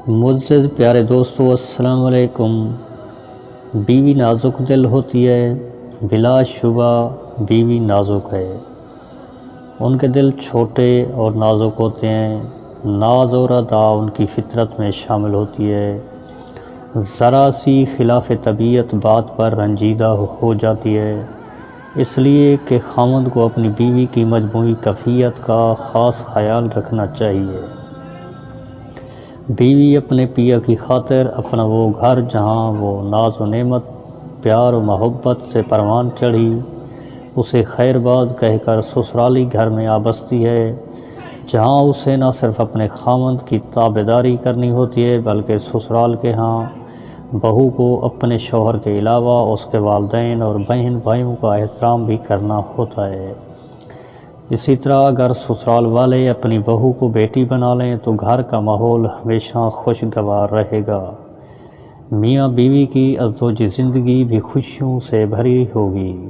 معزز پیارے دوستو، السلام علیکم۔ بیوی نازک دل ہوتی ہے، بلا شبہ بیوی نازک ہے۔ ان کے دل چھوٹے اور نازک ہوتے ہیں، ناز اور ادا ان کی فطرت میں شامل ہوتی ہے۔ ذرا سی خلاف طبیعت بات پر رنجیدہ ہو جاتی ہے، اس لیے کہ خاوند کو اپنی بیوی کی مجموعی کیفیت کا خاص خیال رکھنا چاہیے۔ بیوی اپنے پیا کی خاطر اپنا وہ گھر جہاں وہ ناز و نعمت، پیار و محبت سے پروان چڑھی، اسے خیر باد کہہ کر سسرالی گھر میں آ بستی ہے، جہاں اسے نہ صرف اپنے خاوند کی تابعداری کرنی ہوتی ہے بلکہ سسرال کے ہاں بہو کو اپنے شوہر کے علاوہ اس کے والدین اور بہن بھائیوں کا احترام بھی کرنا ہوتا ہے۔ اسی طرح اگر سسرال والے اپنی بہو کو بیٹی بنا لیں تو گھر کا ماحول ہمیشہ خوشگوار رہے گا، میاں بیوی کی ازدواجی زندگی بھی خوشیوں سے بھری ہوگی۔